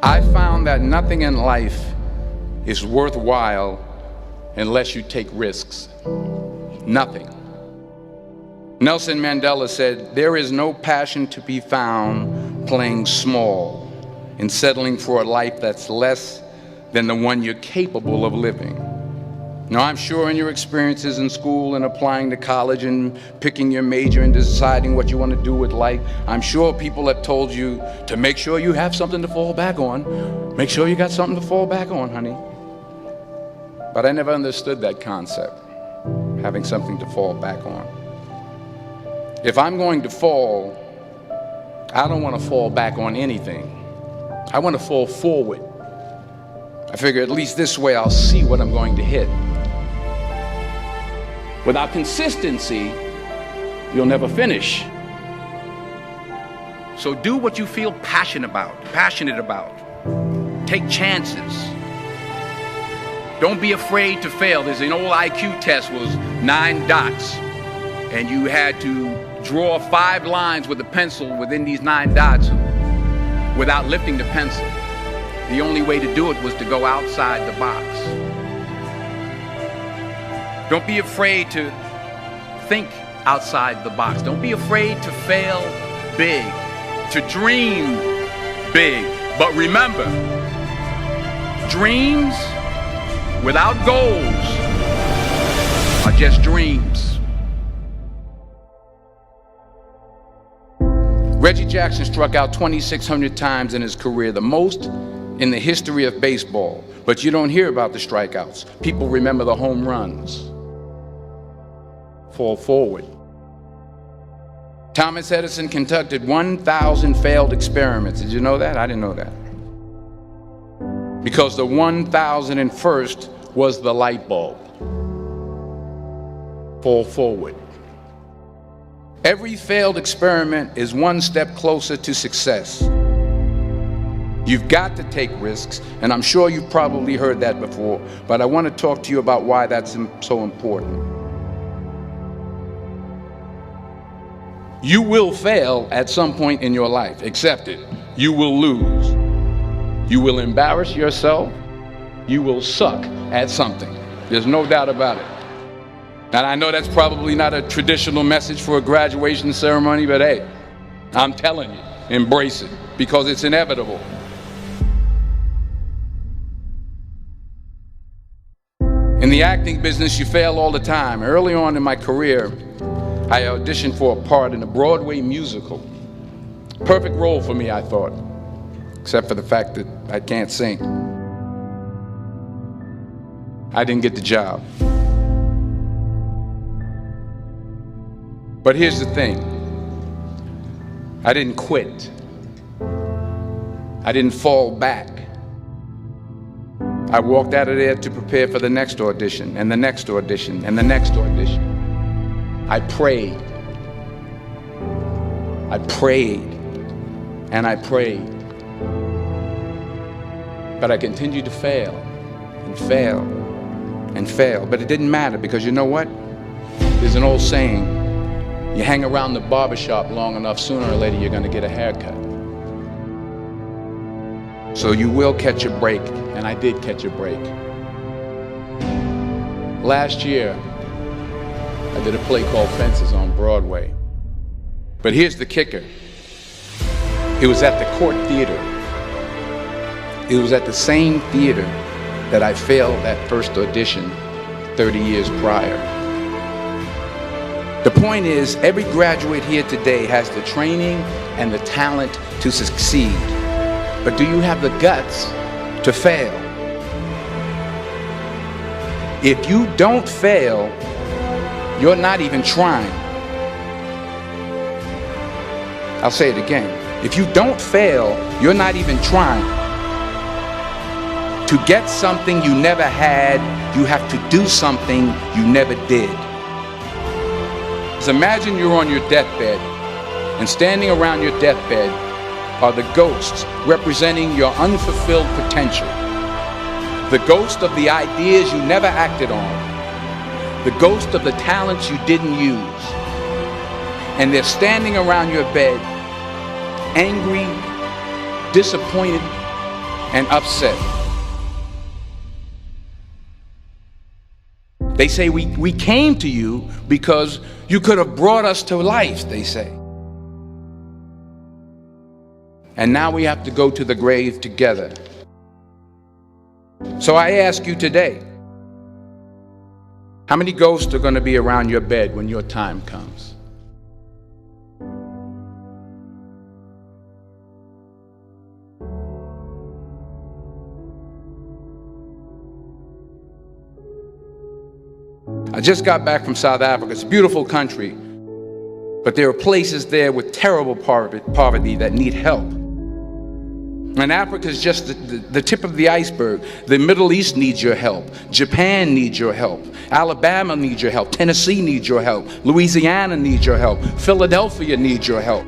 I found that nothing in life is worthwhile unless you take risks. Nothing. Nelson Mandela said, "There is no passion to be found playing small and settling for a life that's less than the one you're capable of living." Now, I'm sure in your experiences in school and applying to college and picking your major and deciding what you want to do with life, I'm sure people have told you to make sure you have something to fall back on. Make sure you got something to fall back on, honey. But I never understood that concept, having something to fall back on. If I'm going to fall, I don't want to fall back on anything. I want to fall forward. I figure at least this way I'll see what I'm going to hit. Without consistency, you'll never finish. So do what you feel passionate about. Take chances. Don't be afraid to fail. There's an old IQ test, was 9 dots, and you had to draw 5 lines with a pencil within these 9 dots without lifting the pencil. The only way to do it was to go outside the box. Don't be afraid to think outside the box. Don't be afraid to fail big, to dream big. But remember, dreams without goals are just dreams. Reggie Jackson struck out 2,600 times in his career, the most in the history of baseball. But you don't hear about the strikeouts. People remember the home runs. Fall forward. Thomas Edison conducted 1,000 failed experiments. Did you know that? I didn't know that. Because the 1,001st was the light bulb. Fall forward. Every failed experiment is one step closer to success. You've got to take risks, and I'm sure you've probably heard that before, but I want to talk to you about why that's so important. You will fail at some point in your life. Accept it. You will lose. You will embarrass yourself. You will suck at something. There's no doubt about it. And I know that's probably not a traditional message for a graduation ceremony, but hey, I'm telling you, embrace it, because it's inevitable. In the acting business, you fail all the time. Early on in my career, I auditioned for a part in a Broadway musical. Perfect role for me, I thought, except for the fact that I can't sing. I didn't get the job. But here's the thing. I didn't quit. I didn't fall back. I walked out of there to prepare for the next audition, and the next audition, and the next audition. I prayed. I prayed. And I prayed. But I continued to fail and fail and fail. But it didn't matter, because you know what? There's an old saying, you hang around the barbershop long enough, sooner or later you're going to get a haircut. So you will catch a break, and I did catch a break. Last year, I did a play called Fences on Broadway. But here's the kicker. It was at the Court Theater. It was at the same theater that I failed that first audition 30 years prior. The point is, every graduate here today has the training and the talent to succeed. But do you have the guts to fail? If you don't fail, you're not even trying. I'll say it again. If you don't fail, you're not even trying. To get something you never had, you have to do something you never did. So imagine you're on your deathbed, and standing around your deathbed are the ghosts representing your unfulfilled potential. The ghost of the ideas you never acted on. The ghost of the talents you didn't use. And they're standing around your bed, angry, disappointed, and upset. They say we came to you because you could have brought us to life, they say. And now we have to go to the grave together. So I ask you today, how many ghosts are going to be around your bed when your time comes? I just got back from South Africa. It's a beautiful country, but there are places there with terrible poverty that need help. And Africa is just the tip of the iceberg. The Middle East needs your help. Japan needs your help. Alabama needs your help. Tennessee needs your help. Louisiana needs your help. Philadelphia needs your help.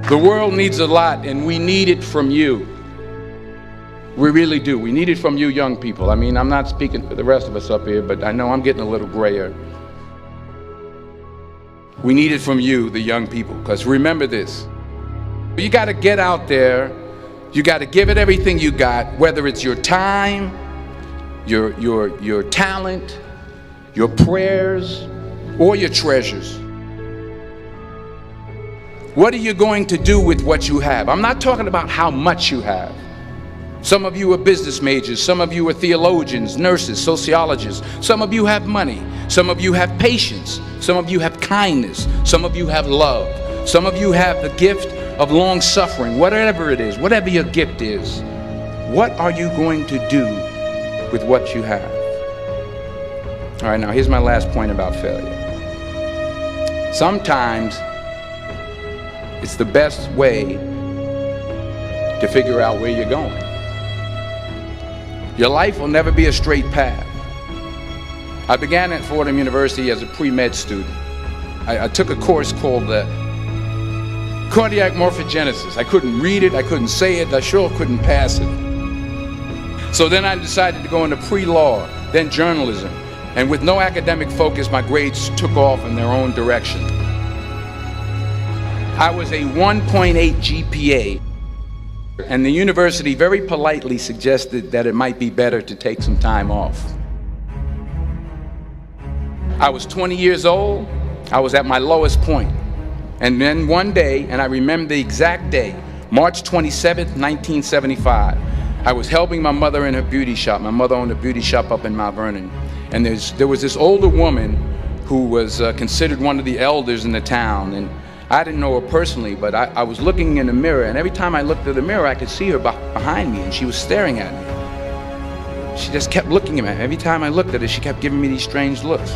The world needs a lot, and we need it from you. We really do. We need it from you young people. I mean, I'm not speaking for the rest of us up here, but I know I'm getting a little grayer. We need it from you, the young people, because remember this. You got to get out there. You got to give it everything you got, whether it's your time, your talent, your prayers, or your treasures. What are you going to do with what you have? I'm not talking about how much you have. Some of you are business majors, some of you are theologians, nurses, sociologists. Some of you have money, some of you have patience, some of you have kindness, some of you have love, some of you have the gift of long suffering. Whatever it is, whatever your gift is, what are you going to do with what you have? All right, now here's my last point about failure. Sometimes it's the best way to figure out where you're going. Your life will never be a straight path. I began at Fordham University as a pre-med student. I took a course called cardiac morphogenesis. I couldn't read it, I couldn't say it, I sure couldn't pass it. So then I decided to go into pre-law, then journalism. And with no academic focus, my grades took off in their own direction. I was a 1.8 GPA. And the university very politely suggested that it might be better to take some time off. I was 20 years old. I was at my lowest point. And then one day, and I remember the exact day, March 27th, 1975, I was helping my mother in her beauty shop. My mother owned a beauty shop up in Mount Vernon. And there was this older woman who was considered one of the elders in the town. And I didn't know her personally, but I was looking in the mirror, and every time I looked at the mirror, I could see her behind me, and she was staring at me. She just kept looking at me. Every time I looked at her, she kept giving me these strange looks.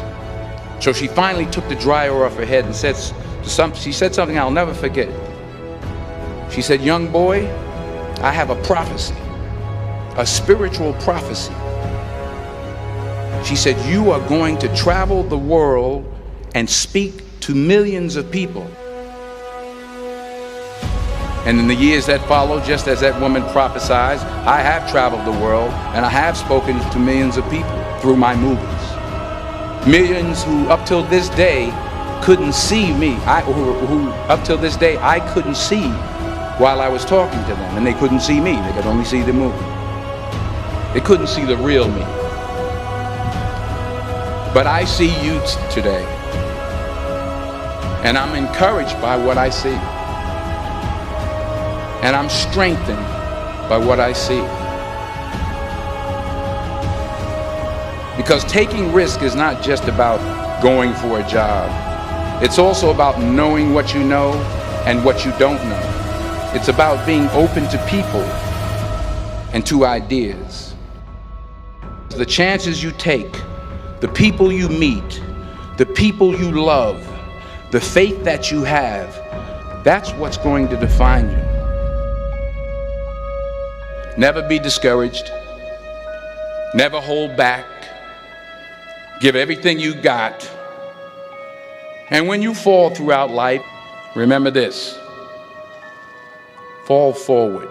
So she finally took the dryer off her head and she said something I'll never forget. She said, "Young boy, I have a prophecy, a spiritual prophecy." She said, "You are going to travel the world and speak to millions of people." And in the years that followed, just as that woman prophesied, I have traveled the world and I have spoken to millions of people through my movies. Millions who up till this day couldn't see me, who up till this day I couldn't see while I was talking to them, and they couldn't see me, they could only see the movie. They couldn't see the real me. But I see you today, and I'm encouraged by what I see. And I'm strengthened by what I see. Because taking risk is not just about going for a job. It's also about knowing what you know and what you don't know. It's about being open to people and to ideas. The chances you take, the people you meet, the people you love, the faith that you have, that's what's going to define you. Never be discouraged. Never hold back. Give everything you got. And when you fall throughout life, remember this: fall forward.